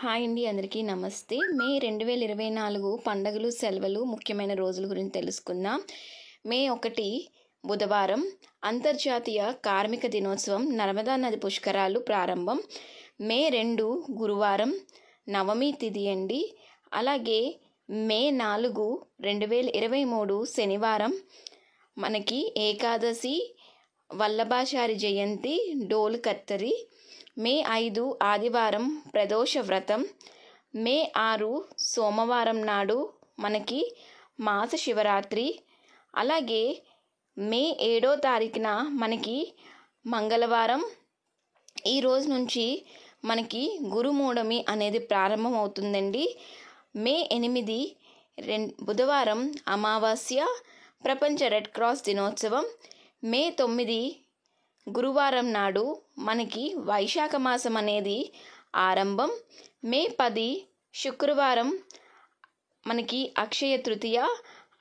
Hi అండి, అందరికీ నమస్తే. మే 2024 పండగలు, సెలవులు, ముఖ్యమైన రోజుల గురించి తెలుసుకుందాం. మే 1 బుధవారం అంతర్జాతీయ కార్మిక దినోత్సవం, నర్మదా నది పుష్కరాలు ప్రారంభం. మే 2 గురువారం నవమి తిథి అండి. అలాగే మే 4 2023 శనివారం మనకి ఏకాదశి, వల్లభాచారి జయంతి, డోలు కత్తరి. మే 5 ఆదివారం ప్రదోష వ్రతం. మే 6 సోమవారం నాడు మనకి మాస శివరాత్రి. అలాగే మే 7 తారీఖున మనకి మంగళవారం. ఈ రోజు నుంచి మనకి గురుమూఢమి అనేది ప్రారంభం అవుతుందండి. మే 8 బుధవారం అమావాస్య, ప్రపంచ రెడ్ క్రాస్ దినోత్సవం. మే 9 గురువారం నాడు మనకి వైశాఖ మాసం అనేది ఆరంభం. మే 10 శుక్రవారం మనకి అక్షయ తృతీయ.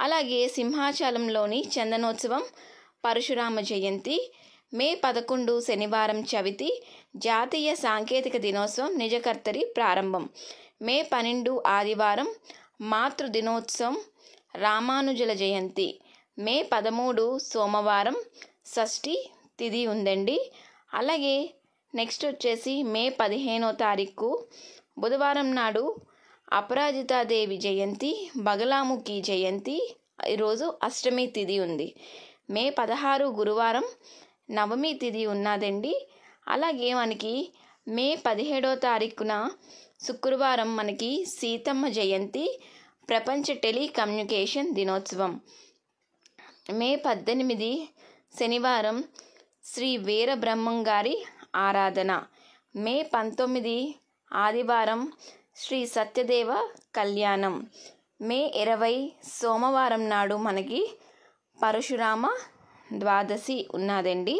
అలాగే సింహాచలంలోని చందనోత్సవం, పరశురామ జయంతి. మే 11 శనివారం చవితి, జాతీయ సాంకేతిక దినోత్సవం, నిజకర్తరి ప్రారంభం. మే 12 ఆదివారం మాతృ దినోత్సవం, రామానుజుల జయంతి. మే 13 సోమవారం షష్ఠి తిథి ఉందండి. అలాగే నెక్స్ట్ వచ్చేసి మే 15 తారీఖు బుధవారం నాడు అపరాజితాదేవి జయంతి, బగలాముఖి జయంతి. ఈరోజు అష్టమి తిథి ఉంది. మే 16 గురువారం నవమి తిథి ఉన్నదండి. అలాగే మనకి మే 17 తారీఖున శుక్రవారం మనకి సీతమ్మ జయంతి, ప్రపంచ టెలికమ్యూనికేషన్ దినోత్సవం. మే 18 శనివారం శ్రీ వీరబ్రహ్మంగారి ఆరాధన. మే 19 ఆదివారం శ్రీ సత్యదేవ కళ్యాణం. మే 20 సోమవారం నాడు మనకి పరశురామ ద్వాదశి ఉన్నదండి.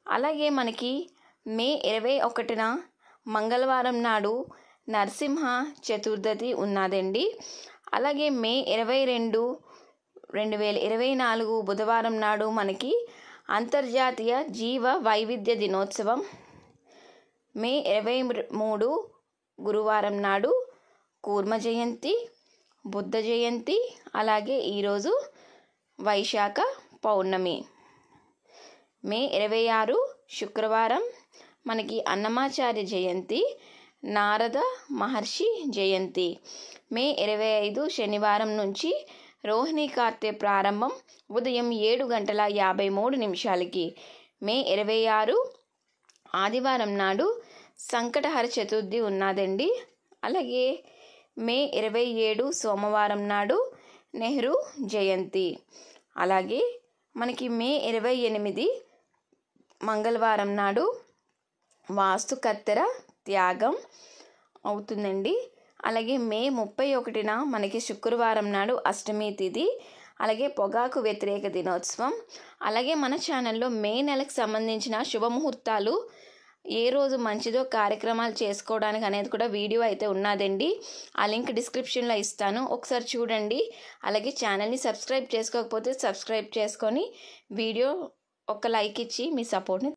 అలాగే మనకి మే 21 మంగళవారం నాడు నరసింహ చతుర్థి ఉన్నదండి. అలాగే మే 22 2024 బుధవారం నాడు మనకి అంతర్జాతీయ జీవ వైవిధ్య దినోత్సవం. మే 23 గురువారం నాడు కూర్మ జయంతి, బుద్ధ జయంతి. అలాగే ఈరోజు వైశాఖ పౌర్ణమి. మే 26 శుక్రవారం మనకి అన్నమాచార్య జయంతి, నారద మహర్షి జయంతి. మే 25 శనివారం నుంచి రోహిణి కార్తె ప్రారంభం, ఉదయం 7:53 మే 26 ఆదివారం నాడు సంకటహర చతుర్థి ఉన్నదండి. అలాగే మే 27 సోమవారం నాడు నెహ్రూ జయంతి. అలాగే మనకి మే 28 మంగళవారం నాడు వాస్తు కత్తెర త్యాగం అవుతుందండి. అలాగే మే 31 మనకి శుక్రవారం నాడు అష్టమి తిథి. అలాగే పొగాకు వ్యతిరేక దినోత్సవం. అలాగే మన ఛానల్లో మే నెలకు సంబంధించిన శుభముహూర్తాలు, ఏ రోజు మంచిదో కార్యక్రమాలు చేసుకోవడానికి అనేది కూడా వీడియో అయితే ఉన్నదండి. ఆ లింక్ డిస్క్రిప్షన్లో ఇస్తాను, ఒకసారి చూడండి. అలాగే ఛానల్ని సబ్స్క్రైబ్ చేసుకోకపోతే సబ్స్క్రైబ్ చేసుకొని వీడియో ఒక లైక్ ఇచ్చి మీ సపోర్ట్ని